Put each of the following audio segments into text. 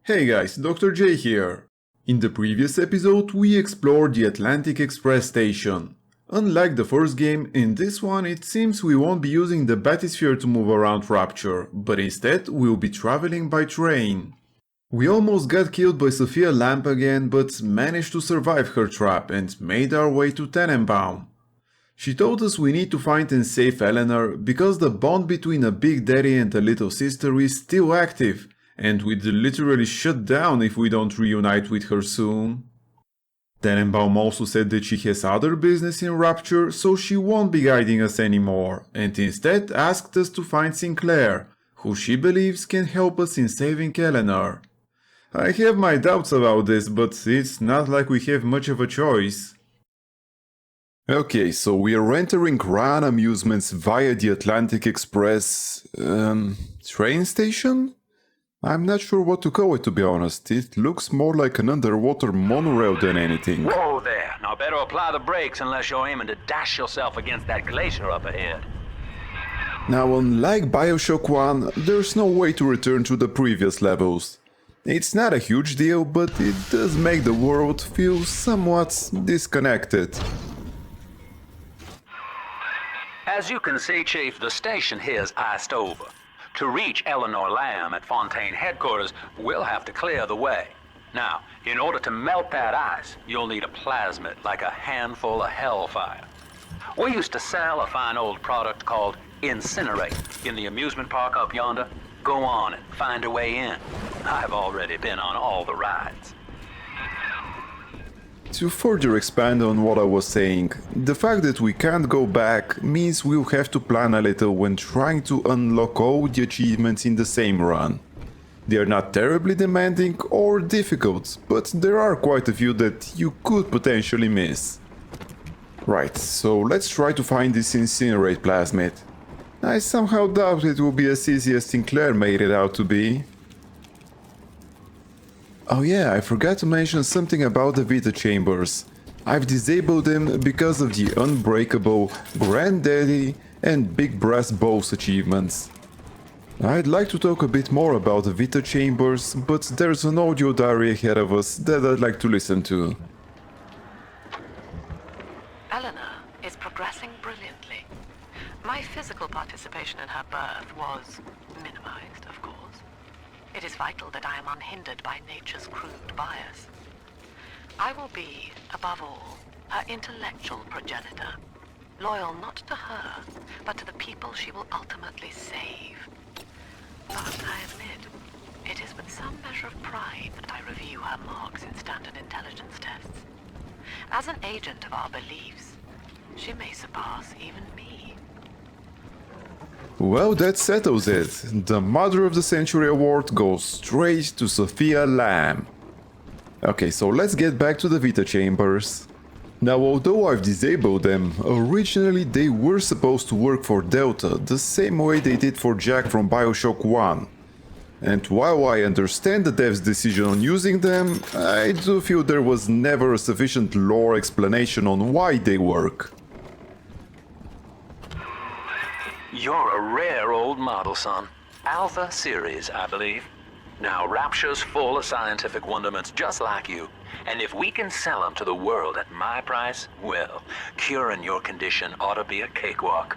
Hey guys, Dr. J here. In the previous episode we explored the Atlantic Express station. Unlike the first game, in this one it seems we won't be using the bathysphere to move around Rapture, but instead we'll be traveling by train. We almost got killed by Sophia Lamp again, but managed to survive her trap and made our way to Tenenbaum. She told us we need to find and save Eleanor because the bond between a big daddy and a little sister is still active, and we'd literally shut down if we don't reunite with her soon. Tenenbaum also said that she has other business in Rapture, so she won't be guiding us anymore, and instead asked us to find Sinclair, who she believes can help us in saving Eleanor. I have my doubts about this, but it's not like we have much of a choice. Okay, so we are entering Ran Amusements via the Atlantic Express... train station? I'm not sure what to call it, to be honest. It looks more like an underwater monorail than anything. Whoa there! Now better apply the brakes unless you're aiming to dash yourself against that glacier up ahead. Now, unlike Bioshock 1, there's no way to return to the previous levels. It's not a huge deal, but it does make the world feel somewhat disconnected. As you can see, Chief, the station here's iced over. To reach Eleanor Lamb at Fontaine headquarters, we'll have to clear the way. Now, in order to melt that ice, you'll need a plasmid, like a handful of hellfire. We used to sell a fine old product called Incinerate in the amusement park up yonder. Go on and find a way in. I've already been on all the rides. To further expand on what I was saying, the fact that we can't go back means we'll have to plan a little when trying to unlock all the achievements in the same run. They are not terribly demanding or difficult, but there are quite a few that you could potentially miss. Right, so let's try to find this Incinerate plasmid. I somehow doubt it will be as easy as Sinclair made it out to be. Oh yeah, I forgot to mention something about the Vita Chambers. I've disabled them because of the Unbreakable, Granddaddy and Big Brass Balls achievements. I'd like to talk a bit more about the Vita Chambers, but there's an audio diary ahead of us that I'd like to listen to. Eleanor is progressing brilliantly. My physical participation in her birth was minimized, of course. It is vital that I am unhindered by nature's crude bias. I will be, above all, her intellectual progenitor, loyal not to her, but to the people she will ultimately save. But I admit, it is with some measure of pride that I review her marks in standard intelligence tests. As an agent of our beliefs, she may surpass even me. Well, that settles it. The Mother of the Century award goes straight to Sophia Lamb. Okay, so let's get back to the Vita Chambers. Now, although I've disabled them, originally they were supposed to work for Delta the same way they did for Jack from Bioshock 1. And while I understand the dev's decision on using them, I do feel there was never a sufficient lore explanation on why they work. You're a rare old model, son. Alpha series, I believe. Now, Rapture's full of scientific wonderments just like you. And if we can sell them to the world at my price, well, curing your condition ought to be a cakewalk.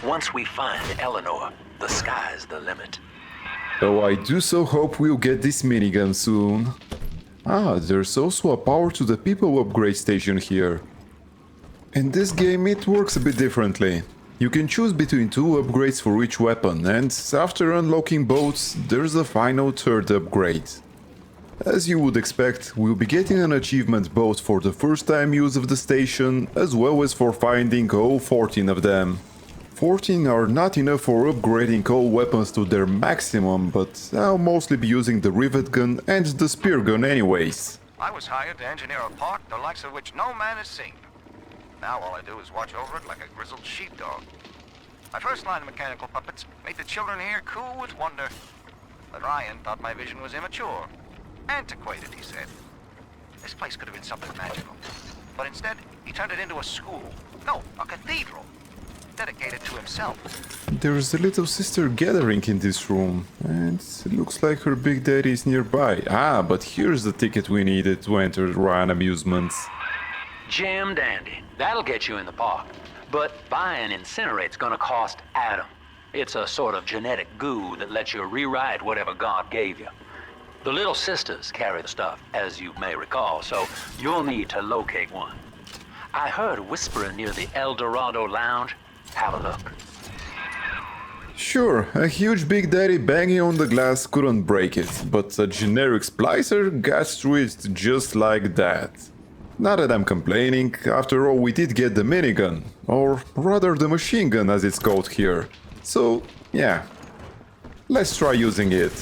Once we find Eleanor, the sky's the limit. Oh, I do so hope we'll get this minigun soon. Ah, there's also a power to the people upgrade station here. In this game it works a bit differently. You can choose between two upgrades for each weapon, and after unlocking both, there's a final third upgrade. As you would expect, we'll be getting an achievement both for the first time use of the station, as well as for finding all 14 of them. 14 are not enough for upgrading all weapons to their maximum, but I'll mostly be using the rivet gun and the spear gun anyways. I was hired to engineer a park the likes of which no man has seen. Now all I do is watch over it like a grizzled sheepdog. My first line of mechanical puppets made the children here cool with wonder. But Ryan thought my vision was immature. Antiquated, he said. This place could have been something magical. But instead, he turned it into a school. No, a cathedral. dedicated to himself. There's a little sister gathering in this room, and it looks like her big daddy is nearby. Ah, but here's the ticket we needed to enter Ryan Amusements. Jim dandy. That'll get you in the park. But buying Incinerate's gonna cost Adam. It's a sort of genetic goo that lets you rewrite whatever God gave you. The little sisters carry the stuff, as you may recall, so you'll need to locate one. I heard whispering near the El Dorado Lounge. Have a look. Sure, a huge big daddy banging on the glass couldn't break it, but a generic splicer got through it just like that. Not that I'm complaining, after all we did get the minigun, or rather the machine gun as it's called here. So, yeah, let's try using it.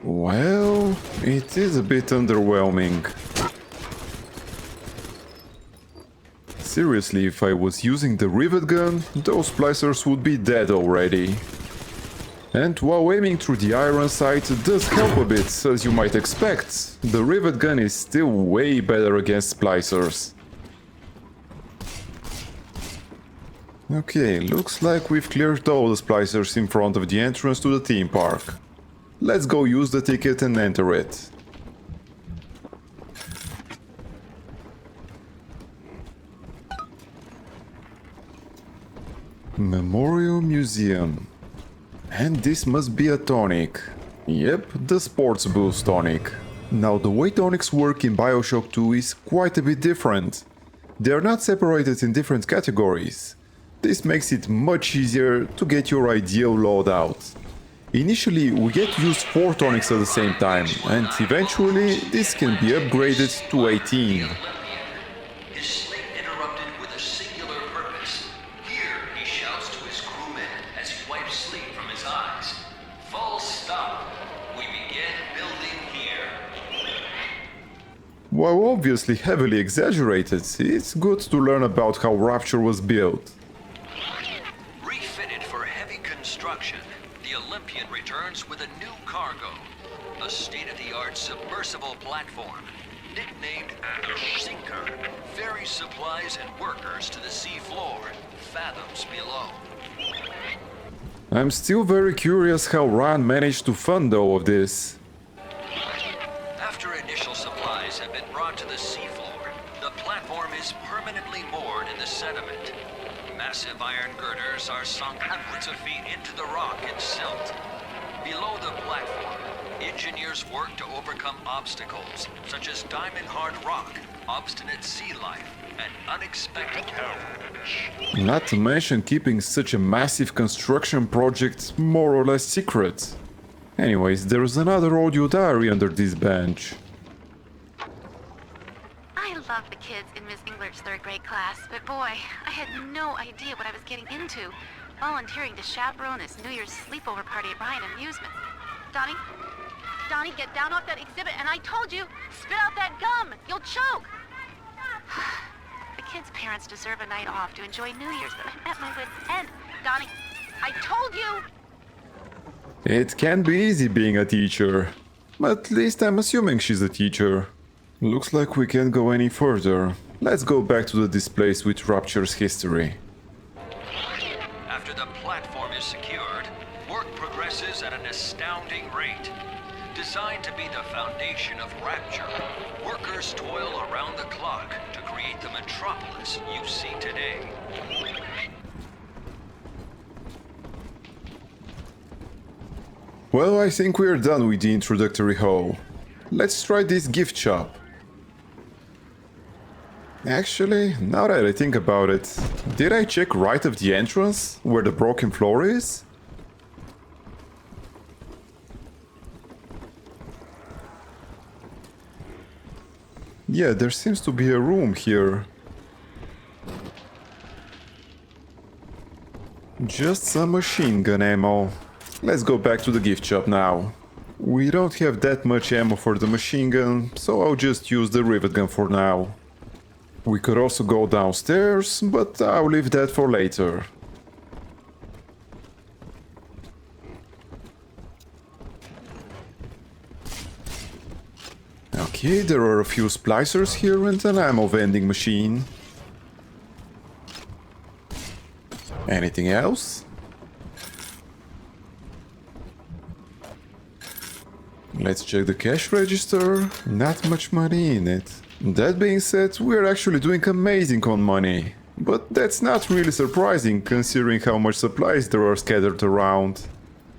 Well, it is a bit underwhelming. Seriously, if I was using the rivet gun, those splicers would be dead already. And while aiming through the iron sight does help a bit, as you might expect, the rivet gun is still way better against splicers. Okay, looks like we've cleared all the splicers in front of the entrance to the theme park. Let's go use the ticket and enter it. Memorial Museum. And this must be a tonic. Yep, the Sports Boost tonic. Now the way tonics work in Bioshock 2 is quite a bit different. They are not separated in different categories. This makes it much easier to get your ideal loadout. Initially we get to use 4 tonics at the same time, and eventually this can be upgraded to 18. His sleep interrupted with a singular purpose. Here, he shouts to his crewmen as he wipes sleep from his eyes. Full stop. We begin building here. While obviously heavily exaggerated, it's good to learn about how Rapture was built. Refitted for heavy construction, the Olympian returns with a new cargo. A state-of-the-art submersible platform, nicknamed the Sinker, ferries supplies and workers to the sea floor, fathoms below. I'm still very curious how Ryan managed to fund all of this. After initial supplies have been brought to the seafloor, the platform is permanently moored in the sediment. Massive iron girders are sunk hundreds of feet into the rock and silt. Below the platform, engineers work to overcome obstacles such as diamond-hard rock, obstinate sea life, and unexpected peril. Not to mention keeping such a massive construction project more or less secret. Anyways, there's another audio diary under this bench. I love the kids in Miss Englert's third grade class, but boy, I had no idea what I was getting into. Volunteering to chaperone this New Year's sleepover party at Ryan Amusements. Donnie, get down off that exhibit, and I told you, spit out that gum! You'll choke! The kids' parents deserve a night off to enjoy New Year's, but I'm at my wit's end. Donnie, I told you! It can be easy being a teacher. At least I'm assuming she's a teacher. Looks like we can't go any further. Let's go back to the displays with Rapture's history. After the platform is secured, work progresses at an astounding rate. Designed to be the foundation of Rapture, workers toil around the clock to create the metropolis you see today. Well, I think we're done with the introductory hall. Let's try this gift shop. Actually, now that I think about it, did I check right of the entrance, where the broken floor is? Yeah, there seems to be a room here. Just some machine gun ammo. Let's go back to the gift shop now. We don't have that much ammo for the machine gun, so I'll just use the rivet gun for now. We could also go downstairs, but I'll leave that for later. Okay, there are a few splicers here and an ammo vending machine. Anything else? Let's check the cash register. Not much money in it. That being said, we're actually doing amazing on money. But that's not really surprising considering how much supplies there are scattered around.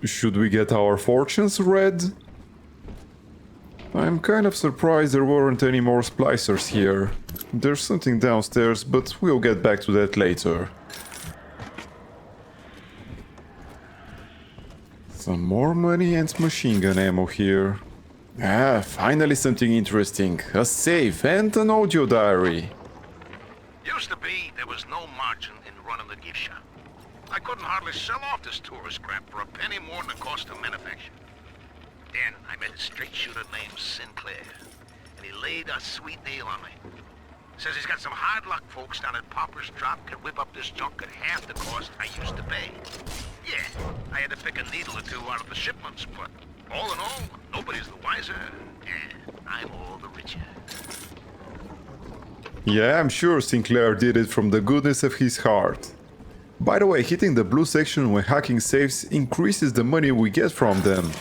Should we get our fortunes read? I'm kind of surprised there weren't any more splicers here. There's something downstairs, but we'll get back to that later. Some more money and machine gun ammo here. Ah, finally something interesting. A safe and an audio diary. Used to be there was no margin in running the gift shop. I couldn't hardly sell off this tourist crap for a penny more than the cost of manufacture. Then I met a straight shooter named Sinclair, and he laid a sweet deal on me. Says he's got some hard luck folks down at Popper's Drop can whip up this junk at half the cost I used to pay. Yeah, I had to pick a needle or two out of the shipments, but all in all, nobody's the wiser, and I'm all the richer. Yeah, I'm sure Sinclair did it from the goodness of his heart. By the way, hitting the blue section when hacking safes increases the money we get from them.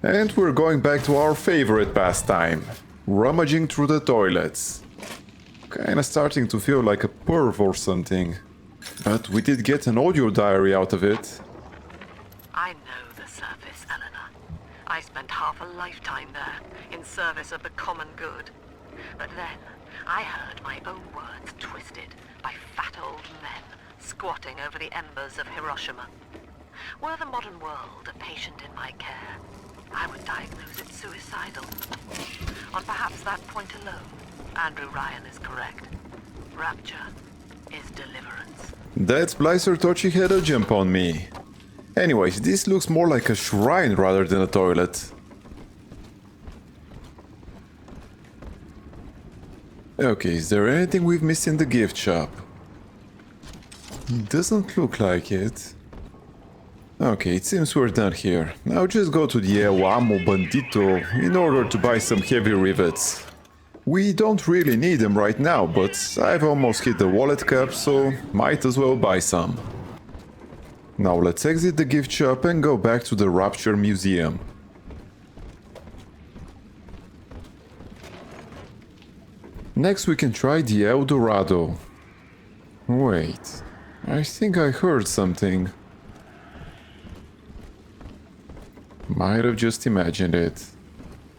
And we're going back to our favorite pastime, rummaging through the toilets. Kinda starting to feel like a perv or something. But we did get an audio diary out of it. I know the surface, Eleanor. I spent half a lifetime there, in service of the common good. But then, I heard my own words twisted by fat old men squatting over the embers of Hiroshima. Were the modern world a patient in my care, I would diagnose it suicidal. On perhaps that point alone, Andrew Ryan is correct. Rapture is deliverance. That Splicer thought she had a jump on me. Anyways, this looks more like a shrine rather than a toilet. Okay, is there anything we've missed in the gift shop? Doesn't look like it. Okay, it seems we're done here. Now just go to the Amo Bandito in order to buy some heavy rivets. We don't really need them right now, but I've almost hit the wallet cap, so might as well buy some. Now let's exit the gift shop and go back to the Rapture Museum. Next we can try the El Dorado. Wait, I think I heard something. Might have just imagined it.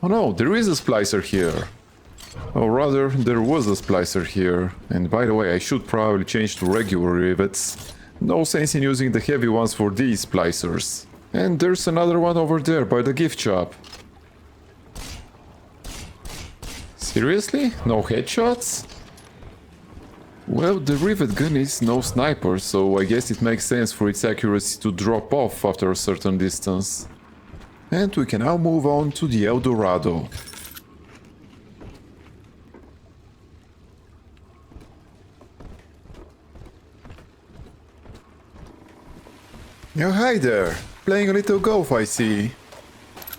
Oh no, there is a splicer here. Or rather, there was a splicer here. And by the way, I should probably change to regular rivets. No sense in using the heavy ones for these splicers. And there's another one over there by the gift shop. Seriously? No headshots? Well, the rivet gun is no sniper, so I guess it makes sense for its accuracy to drop off after a certain distance. And we can now move on to the El Dorado. Oh, hi there! Playing a little golf, I see.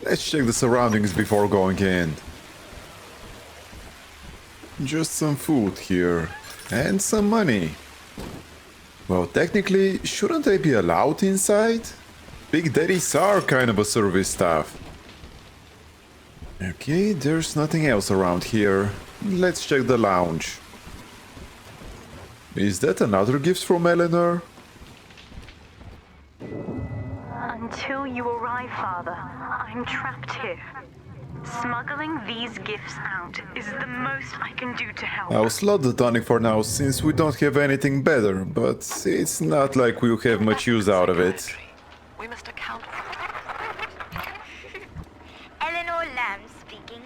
Let's check the surroundings before going in. Just some food here. And some money. Well, technically, shouldn't they be allowed inside? Big Daddies are kind of a service staff. Okay, there's nothing else around here. Let's check the lounge. Is that another gift from Eleanor? Until you arrive, Father, I'm trapped here. Smuggling these gifts out is the most I can do to help. I'll slot the tonic for now, since we don't have anything better, but it's not like we'll have much use out of it. We must account for Eleanor Lamb speaking.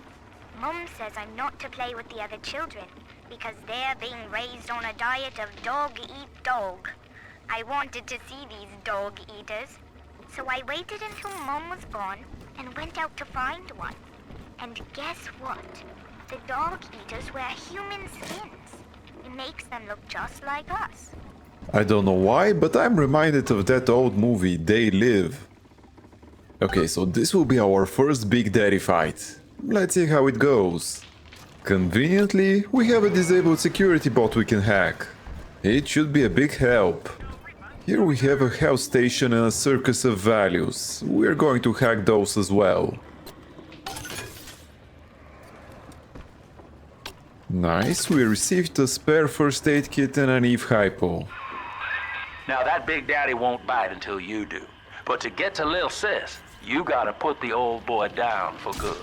Mum says I'm not to play with the other children because they're being raised on a diet of dog-eat-dog. I wanted to see these dog-eaters, so I waited until Mum was gone and went out to find one. And guess what? The dog-eaters wear human skins. It makes them look just like us. I don't know why, but I'm reminded of that old movie, They Live. Okay, so this will be our first Big Daddy fight. let's see how it goes. Conveniently, we have a disabled security bot we can hack. It should be a big help. Here we have a health station and a circus of values. We're going to hack those as well. Nice, we received a spare first aid kit and an Eve Hypo. Now that Big Daddy won't bite until you do. But to get to Lil Sis, you gotta put the old boy down for good.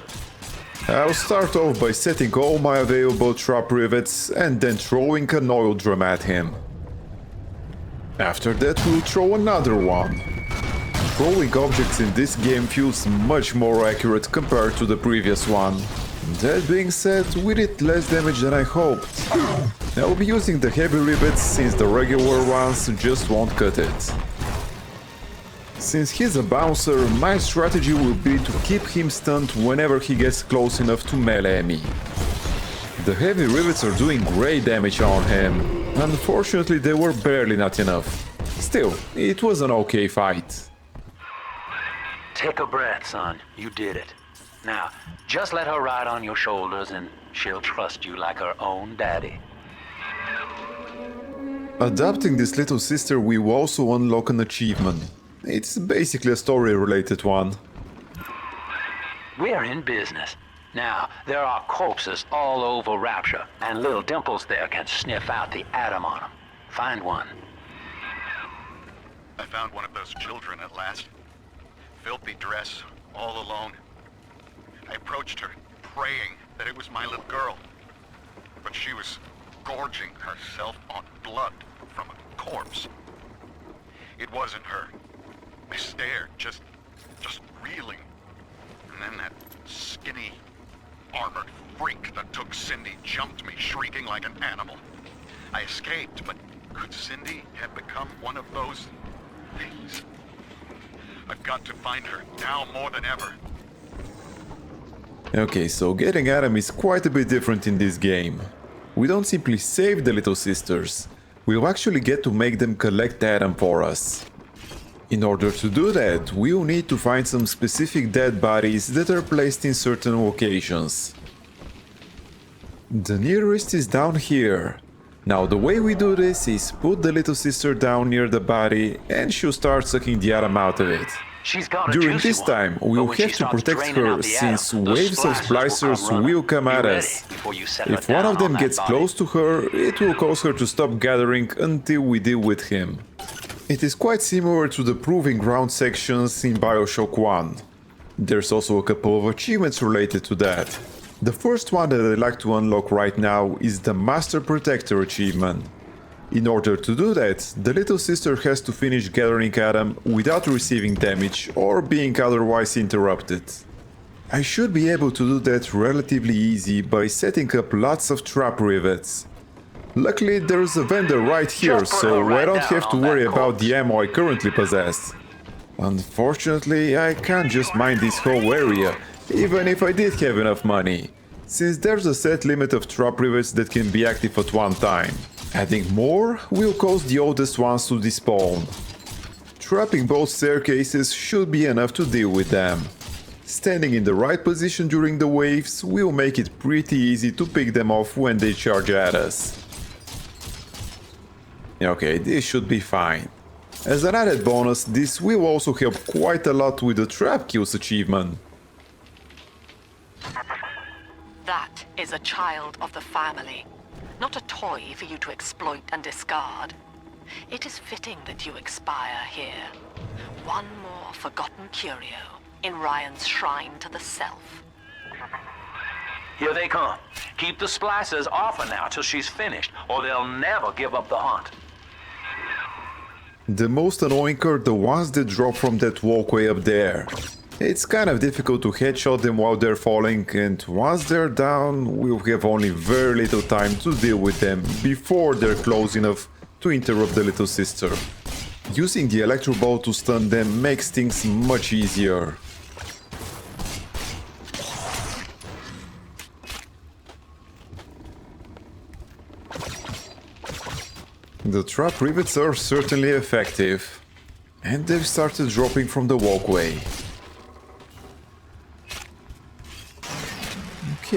I'll start off by setting all my available trap rivets and then throwing an oil drum at him. After that we'll throw another one. Throwing objects in this game feels much more accurate compared to the previous one. That being said, we did less damage than I hoped. I'll be using the heavy rivets since the regular ones just won't cut it. Since he's a bouncer, my strategy will be to keep him stunned whenever he gets close enough to melee me. The heavy rivets are doing great damage on him. Unfortunately, they were barely not enough. Still, it was an okay fight. Take a breath, son. You did it. Now, just let her ride on your shoulders and she'll trust you like her own daddy. Adopting this little sister, we will also unlock an achievement. It's basically a story-related one. We're in business. Now, there are corpses all over Rapture, and little Dimples there can sniff out the atom on them. Find one. I found one of those children at last. Filthy dress, all alone. I approached her, praying that it was my little girl. But she was gorging herself on blood from a corpse. It wasn't her. I stared, just reeling. And then that skinny, armored freak that took Cindy jumped me, shrieking like an animal. I escaped, but could Cindy have become one of those things? I've got to find her now more than ever. Okay, so getting Adam is quite a bit different in this game. We don't simply save the little sisters, we'll actually get to make them collect Adam for us. In order to do that, we'll need to find some specific dead bodies that are placed in certain locations. The nearest is down here. Now the way we do this is put the little sister down near the body and she'll start sucking the Adam out of it. During this time, we'll have to protect her since waves of Splicers will come at us. If one of them gets close to her, it will cause her to stop gathering until we deal with him. It is quite similar to the Proving Ground sections in Bioshock 1. There's also a couple of achievements related to that. The first one that I'd like to unlock right now is the Master Protector achievement. In order to do that, the little sister has to finish gathering Adam without receiving damage or being otherwise interrupted. I should be able to do that relatively easy by setting up lots of trap rivets. Luckily, there's a vendor right here, so I don't have to worry about the ammo I currently possess. Unfortunately, I can't just mine this whole area, even if I did have enough money, since there's a set limit of trap rivets that can be active at one time. Adding more will cause the oldest ones to despawn. Trapping both staircases should be enough to deal with them. Standing in the right position during the waves will make it pretty easy to pick them off when they charge at us. Okay, this should be fine. As an added bonus, this will also help quite a lot with the Trap Kills achievement. That is a child of the family, not a toy for you to exploit and discard. It is fitting that you expire here. One more forgotten curio in Ryan's shrine to the self. Here they come. Keep the Splicers off her now till she's finished, or they'll never give up the hunt. The most annoying are the ones that drop from that walkway up there. It's kind of difficult to headshot them while they're falling, and once they're down, we'll have only very little time to deal with them before they're close enough to interrupt the little sister. Using the electro ball to stun them makes things much easier. The trap rivets are certainly effective, and they've started dropping from the walkway.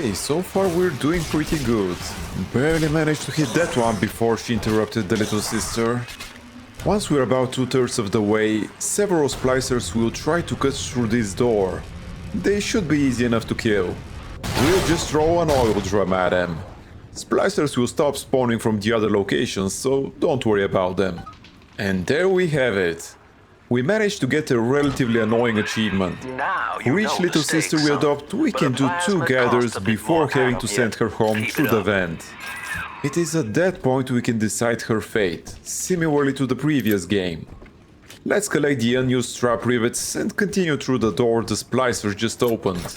Okay, so far we're doing pretty good. Barely managed to hit that one before she interrupted the little sister. Once we're about 2/3 of the way, several splicers will try to cut through this door. They should be easy enough to kill. We'll just throw an oil drum at them. Splicers will stop spawning from the other locations, so don't worry about them. And there we have it. We managed to get a relatively annoying achievement. For each little sister we adopt, we can do 2 gathers before having to send her home through the vent. It is at that point we can decide her fate, similarly to the previous game. Let's collect the unused strap rivets and continue through the door the Splicers just opened.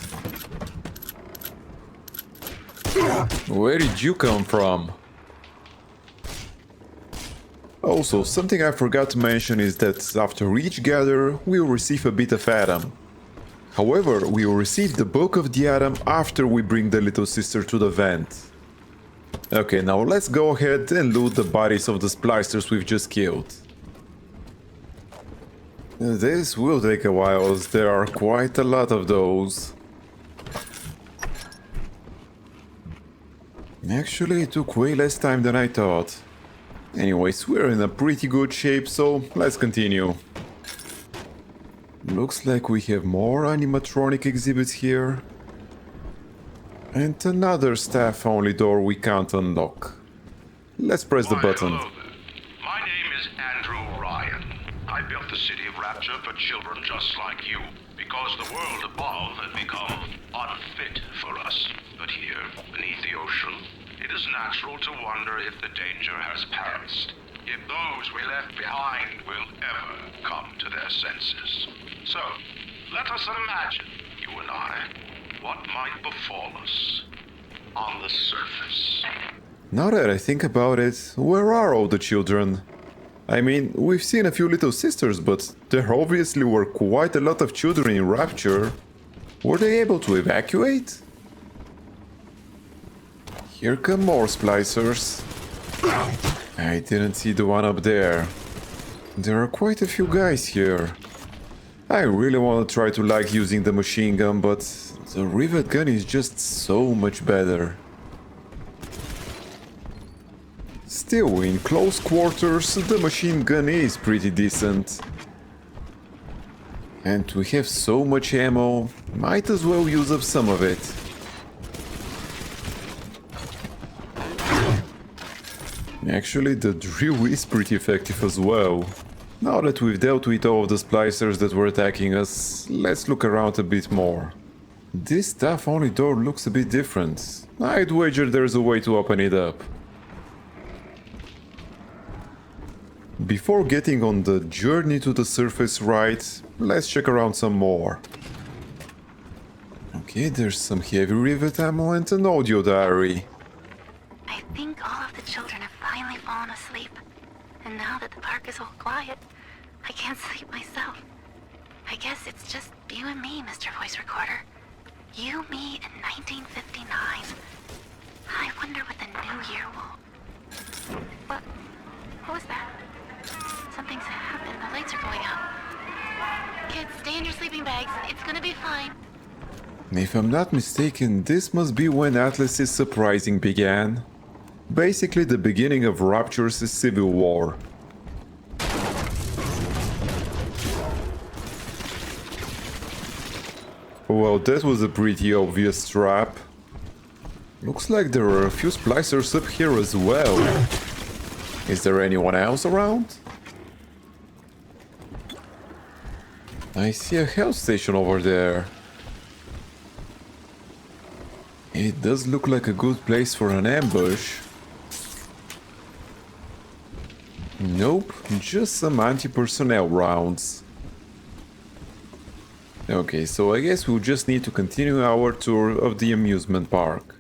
Where did you come from? Also, something I forgot to mention is that after each gather, we will receive a bit of Adam. However, we will receive the bulk of the Adam after we bring the little sister to the vent. Okay, now let's go ahead and loot the bodies of the Splicers we've just killed. This will take a while, as there are quite a lot of those. Actually, it took way less time than I thought. Anyways, we're in a pretty good shape, so let's continue. Looks like we have more animatronic exhibits here. And another staff-only door we can't unlock. Let's press the button. Hello there. My name is Andrew Ryan. I built the city of Rapture for children just like you, because the world above had become unfit for us. But here, beneath the ocean, it is natural to wonder if the danger has passed, if those we left behind will ever come to their senses. So, let us imagine, you and I, what might befall us on the surface. Now that I think about it, where are all the children? I mean, we've seen a few little sisters, but there obviously were quite a lot of children in Rapture. Were they able to evacuate? Here come more Splicers. I didn't see the one up there. There are quite a few guys here. I really want to try to like using the machine gun, but the rivet gun is just so much better. Still, in close quarters, the machine gun is pretty decent. And we have so much ammo, might as well use up some of it. Actually, the drill is pretty effective as well. Now that we've dealt with all of the Splicers that were attacking us, let's look around a bit more. This staff-only door looks a bit different. I'd wager there's a way to open it up. Before getting on the journey to the surface right, let's check around some more. Okay, there's some heavy rivet ammo and an audio diary. I think all of the children have finally fallen asleep. And now that the park is all quiet, I can't sleep myself. I guess it's just you and me, Mr. Voice Recorder. You, me, in 1959. I wonder what the new year will... What was that? Something's happened. The lights are going out. Kids, stay in your sleeping bags. It's gonna be fine. If I'm not mistaken, this must be when Atlas's surprising began. Basically the beginning of Rapture's civil war. Well, that was a pretty obvious trap. Looks like there are a few Splicers up here as well. Is there anyone else around? I see a health station over there. It does look like a good place for an ambush. Nope, just some anti-personnel rounds. Okay, so I guess we'll just need to continue our tour of the amusement park.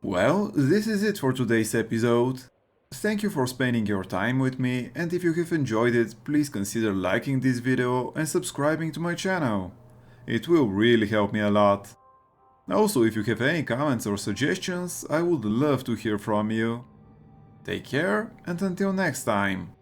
Well, this is it for today's episode. Thank you for spending your time with me, and if you have enjoyed it, please consider liking this video and subscribing to my channel. It will really help me a lot. Also, if you have any comments or suggestions, I would love to hear from you. Take care, and until next time.